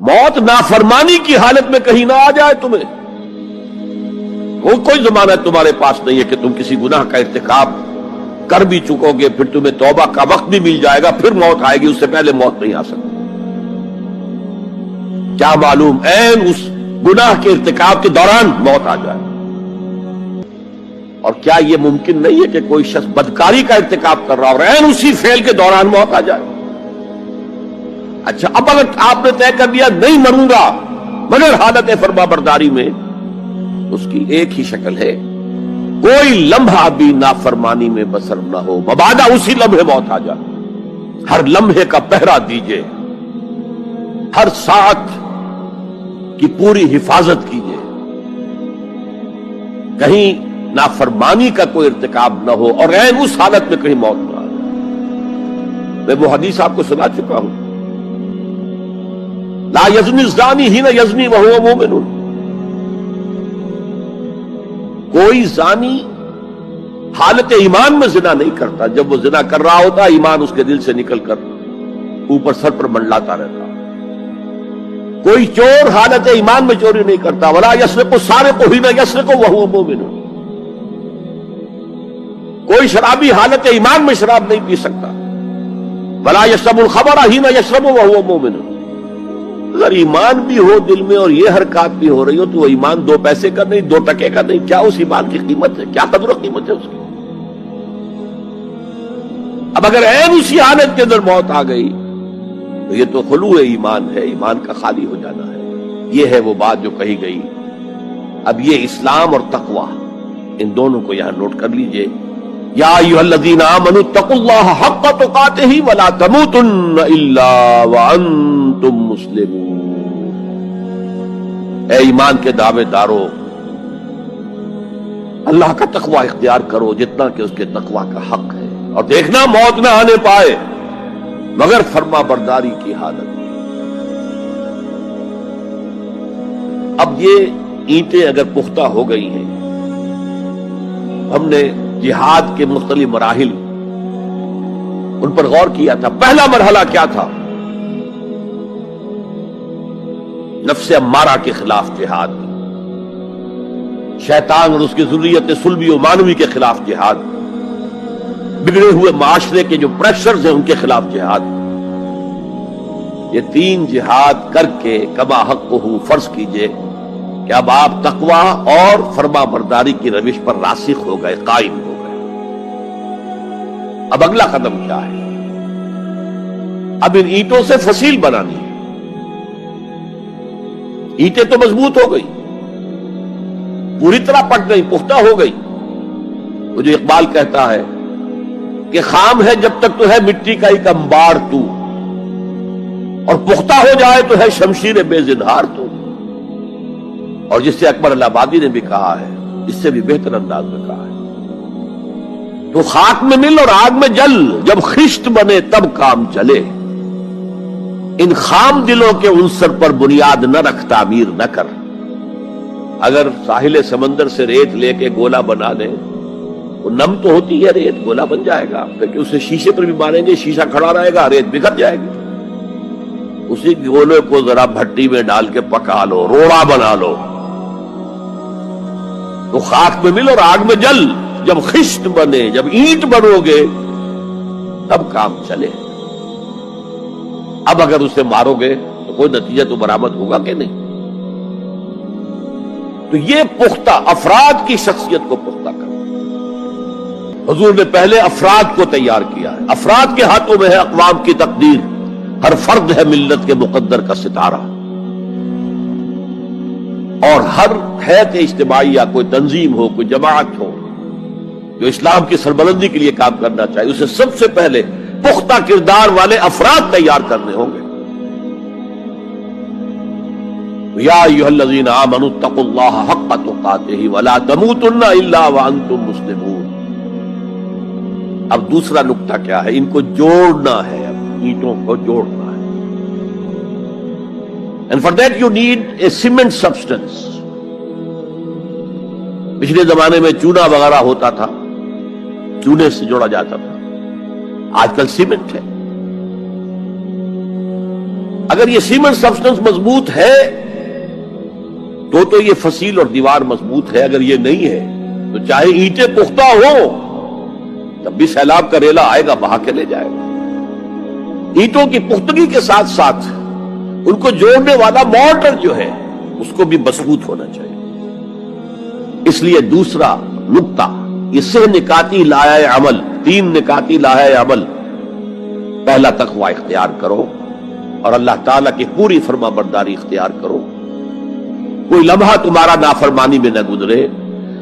موت نافرمانی کی حالت میں کہیں نہ آ جائے تمہیں. کوئی ضمانت تمہارے پاس نہیں ہے کہ تم کسی گناہ کا ارتکاب کر بھی چکو گے, پھر تمہیں توبہ کا وقت بھی مل جائے گا, پھر موت آئے گی, اس سے پہلے موت نہیں آ سکتی. کیا معلوم عین اس گناہ کے ارتکاب کے دوران موت آ جائے. اور کیا یہ ممکن نہیں ہے کہ کوئی شخص بدکاری کا ارتکاب کر رہا اور عین اسی فعل کے دوران موت آ جائے؟ اچھا, اب اگر آپ نے طے کر دیا نہیں مروں گا مگر حالت فرما برداری میں, اس کی ایک ہی شکل ہے, کوئی لمحہ بھی نافرمانی میں بسر نہ ہو, مبادا اسی لمحے موت آ جائے. ہر لمحے کا پہرا دیجئے, ہر ساعت کی پوری حفاظت کیجئے, کہیں نافرمانی کا کوئی ارتکاب نہ ہو اور عین اس حالت میں کہیں موت نہ آ جائے. میں وہ حدیث آپ کو سنا چکا ہوں, لا یزنی الزانی حین یزنی وہو مومن. کوئی زانی حالت ایمان میں زنا نہیں کرتا, جب وہ زنا کر رہا ہوتا ایمان اس کے دل سے نکل کر اوپر سر پر منڈلاتا رہتا. کوئی چور حالت ایمان میں چوری نہیں کرتا, ولا یسرق السارق حین یسرق وہو مومن. کوئی شرابی حالت ایمان میں شراب نہیں پی سکتا, ولا یشرب الخمر حین یشرب وہو مومن. اگر ایمان بھی ہو دل میں اور یہ حرکات بھی ہو رہی ہو تو وہ ایمان 2 پیسے کا نہیں, 2 ٹکے کا نہیں. کیا اس ایمان کی قیمت ہے, کیا قدر و قیمت ہے اس کی؟ اب اگر عین اسی حالت کے اندر موت آ گئی تو یہ تو خلوع ایمان ہے, ایمان کا خالی ہو جانا ہے. یہ ہے وہ بات جو کہی گئی. اب یہ اسلام اور تقوی, ان دونوں کو یہاں نوٹ کر لیجئے. یا ایھا الذین آمنوا اتقوا اللہ حق تقاتہ ولا تموتن الا وانتم مسلمون. اے ایمان کے دعوے دارو, اللہ کا تقوی اختیار کرو جتنا کہ اس کے تقوی کا حق ہے, اور دیکھنا موت نہ آنے پائے مگر فرما برداری کی حالت. اب یہ اینٹیں اگر پختہ ہو گئی ہیں, ہم نے جہاد کے مختلف مراحل ان پر غور کیا تھا. پہلا مرحلہ کیا تھا؟ نفس امارہ کے خلاف جہاد, شیطان اور اس کی ذریت سلبی و مانوی کے خلاف جہاد, بگڑے ہوئے معاشرے کے جو پریشرز ہیں ان کے خلاف جہاد. یہ 3 جہاد کر کے کما حقہ فرض کیجئے کہ اب آپ تقوی اور فرما برداری کی روش پر راسخ ہو گئے, قائم ہو گئے. اب اگلا قدم کیا ہے؟ اب ان اینٹوں سے فصیل بنانی ہے. اینٹیں تو مضبوط ہو گئی, پوری طرح پک گئی, پختہ ہو گئی. وہ جو اقبال کہتا ہے کہ خام ہے جب تک تو ہے مٹی کا ایک انبار تو, اور پختہ ہو جائے تو ہے شمشیر بے زنہار تو. اور جس سے اکبر اللہ آبادی نے بھی کہا ہے, اس سے بھی بہتر انداز میں کہا ہے, تو خاک میں مل اور آگ میں جل, جب خشت بنے تب کام چلے. ان خام دلوں کے عنصر پر بنیاد نہ رکھ, تعمیر نہ کر. اگر ساحل سمندر سے ریت لے کے گولا بنا لیں, وہ نم تو ہوتی ہے ریت, گولا بن جائے گا, پھر اسے شیشے پر بھی ماریں گے, شیشہ کھڑا رہے گا, ریت بکھر جائے گی. اسی گولے کو ذرا بھٹی میں ڈال کے پکا لو, روڑا بنا لو, تو خاک میں مل اور آگ میں جل, جب خشت بنے, جب اینٹ بنو گے تب کام چلے. اب اگر اسے مارو گے تو کوئی نتیجہ تو برآمد ہوگا کہ نہیں. تو یہ پختہ افراد کی شخصیت کو پختہ کرنا. حضور نے پہلے افراد کو تیار کیا ہے. افراد کے ہاتھوں میں ہے اقوام کی تقدیر, ہر فرد ہے ملت کے مقدر کا ستارہ, اور ہر حیث اجتماعی یا کوئی تنظیم ہو, کوئی جماعت ہو جو اسلام کی سربلندی کے لیے کام کرنا چاہیے, اسے سب سے پہلے پختہ کردار والے افراد تیار کرنے ہوں گے. یا ایھا الذین آمنوا اتقوا اللہ حق تقاتہ ولا تموتن الا وانتم مسلمون. اب دوسرا نقطہ کیا ہے؟ ان کو جوڑنا ہے, اب اینٹوں کو جوڑنا ہے. And for that you need a cement substance. پچھلے زمانے میں چونا وغیرہ ہوتا تھا, چونے سے جوڑا جاتا تھا, آج کل سیمنٹ ہے. اگر یہ سیمنٹ سبسٹنس مضبوط ہے تو یہ فصیل اور دیوار مضبوط ہے. اگر یہ نہیں ہے تو چاہے اینٹیں پختہ ہو تب بھی سیلاب کا ریلا آئے گا، بہا کے لے جائے گا. اینٹوں کی پختگی کے ساتھ ساتھ ان کو جوڑنے والا مورٹر جو ہے اس کو بھی مضبوط ہونا چاہیے. اس لیے دوسرا نقطہ یہ 3 نکاتی لائحہ عمل، 3 نکاتی لائحہ عمل. پہلا تقوی اختیار کرو اور اللہ تعالیٰ کی پوری فرما برداری اختیار کرو. کوئی لمحہ تمہارا نافرمانی میں نہ گزرے.